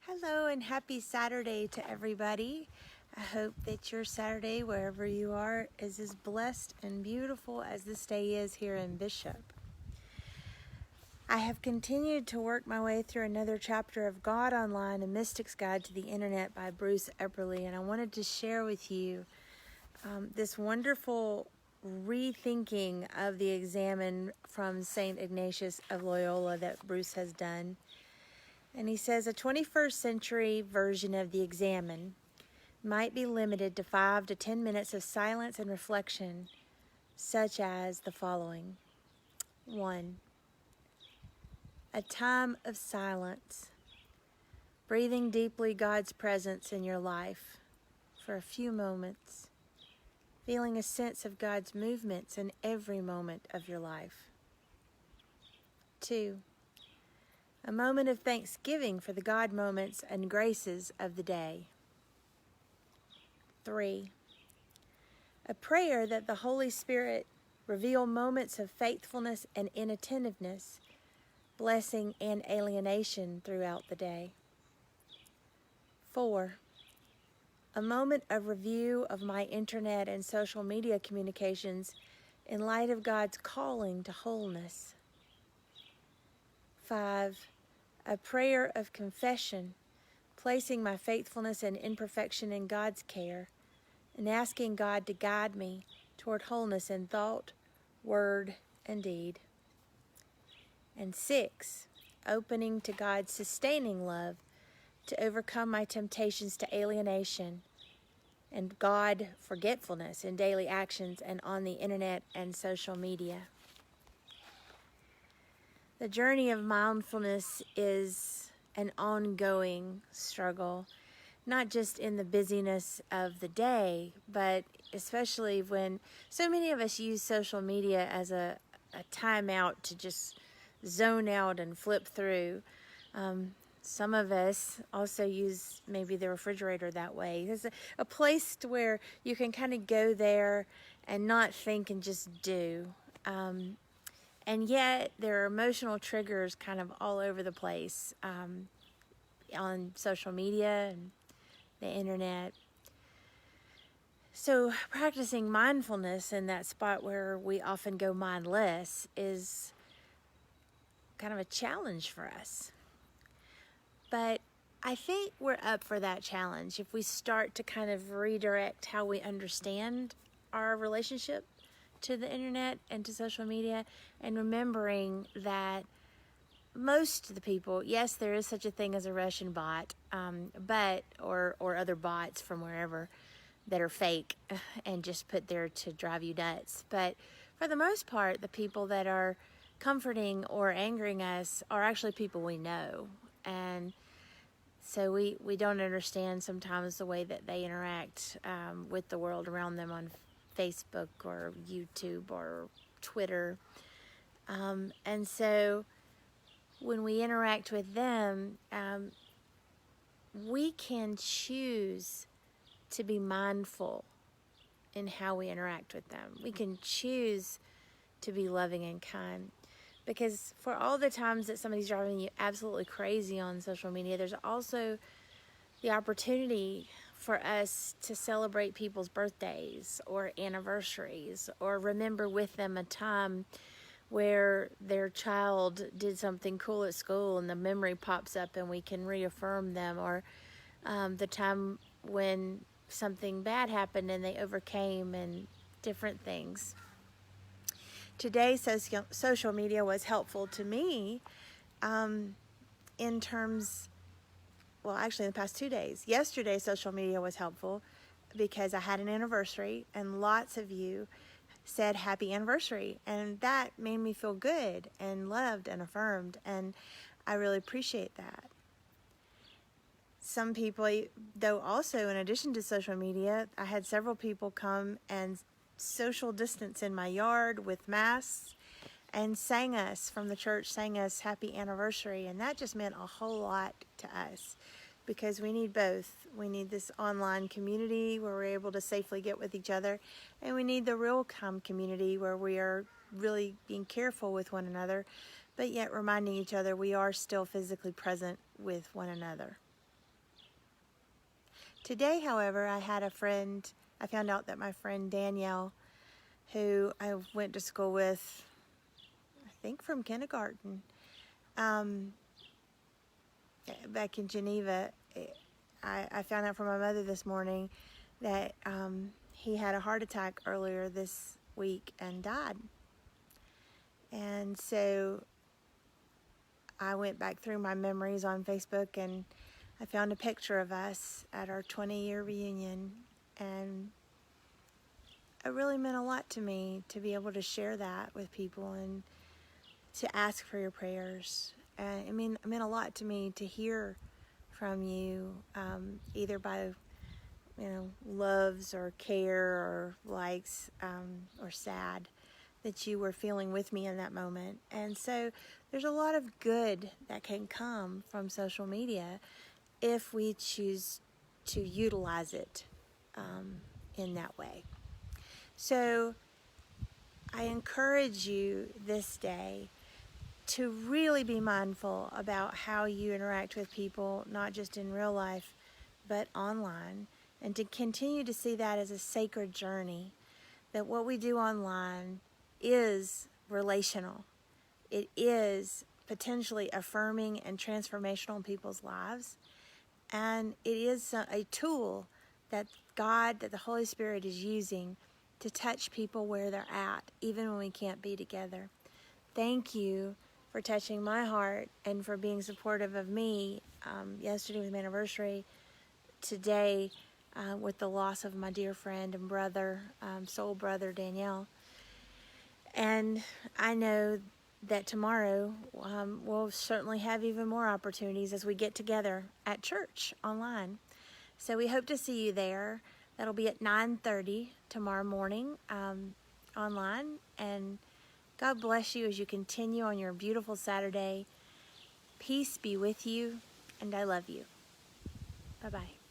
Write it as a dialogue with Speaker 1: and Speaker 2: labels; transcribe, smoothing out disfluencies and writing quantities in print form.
Speaker 1: Hello and happy Saturday to everybody. I hope that your Saturday, wherever you are, is as blessed and beautiful as this day is here in Bishop. I have continued to work my way through another chapter of God Online, A Mystic's Guide to the Internet by Bruce Epperly, and I wanted to share with you this wonderful rethinking of the Examen from St. Ignatius of Loyola that Bruce has done. And he says a 21st century version of the Examen might be limited to 5 to 10 minutes of silence and reflection, such as the following. 1. A time of silence, breathing deeply God's presence in your life for a few moments, feeling a sense of God's movements in every moment of your life. 2. A moment of thanksgiving for the God moments and graces of the day. 3. A prayer that the Holy Spirit reveal moments of faithfulness and inattentiveness, blessing and alienation throughout the day. 4. A moment of review of my internet and social media communications in light of God's calling to wholeness. 5. A prayer of confession, placing my faithfulness and imperfection in God's care, and asking God to guide me toward wholeness in thought, word, and deed. And 6, opening to God's sustaining love to overcome my temptations to alienation and God forgetfulness in daily actions and on the internet and social media. The journey of mindfulness is an ongoing struggle, not just in the busyness of the day, but especially when so many of us use social media as a time out to just zone out and flip through. Some of us also use maybe the refrigerator that way. It's a place to where you can kind of go there and not think and just do. And yet there are emotional triggers kind of all over the place on social media and the internet. So practicing mindfulness in that spot where we often go mindless is kind of a challenge for us. But I think we're up for that challenge if we start to kind of redirect how we understand our relationship to the internet and to social media, and remembering that most of the people, yes, there is such a thing as a Russian bot, or other bots from wherever that are fake and just put there to drive you nuts. But for the most part, the people that are comforting or angering us are actually people we know. And so we don't understand sometimes the way that they interact with the world around them on Facebook or YouTube or Twitter. And so when we interact with them, we can choose to be mindful in how we interact with them. We can choose to be loving and kind. Because for all the times that somebody's driving you absolutely crazy on social media, there's also the opportunity for us to celebrate people's birthdays or anniversaries, or remember with them a time where their child did something cool at school and the memory pops up and we can reaffirm them, or the time when something bad happened and they overcame, and different things. Today, social media was helpful to me in terms, well, actually in the past 2 days. Yesterday, social media was helpful because I had an anniversary and lots of you said happy anniversary, and that made me feel good and loved and affirmed, and I really appreciate that. Some people, though, also in addition to social media, I had several people come and social distance in my yard with masks and sang us from the church, sang us happy anniversary, and that just meant a whole lot to us because we need both. We need this online community where we're able to safely get with each other, and we need the real-time community where we are really being careful with one another, but yet reminding each other we are still physically present with one another. Today, however, I found out that my friend Danielle, who I went to school with, I think from kindergarten, back in Geneva, I found out from my mother this morning that he had a heart attack earlier this week and died. And so I went back through my memories on Facebook and I found a picture of us at our 20-year reunion, and it really meant a lot to me to be able to share that with people and to ask for your prayers. And it meant a lot to me to hear from you, either by loves or care or likes, or sad, that you were feeling with me in that moment. And so there's a lot of good that can come from social media if we choose to utilize it in that way. So I encourage you this day to really be mindful about how you interact with people, not just in real life, but online, and to continue to see that as a sacred journey, that what we do online is relational. It is potentially affirming and transformational in people's lives, and it is a tool that the Holy Spirit is using to touch people where they're at, even when we can't be together. Thank you for touching my heart and for being supportive of me. Yesterday was my anniversary. Today, with the loss of my dear friend and brother, soul brother, Danielle. And I know that tomorrow we'll certainly have even more opportunities as we get together at church online. So we hope to see you there. That'll be at 9:30 tomorrow morning online. And God bless you as you continue on your beautiful Saturday. Peace be with you, and I love you. Bye-bye.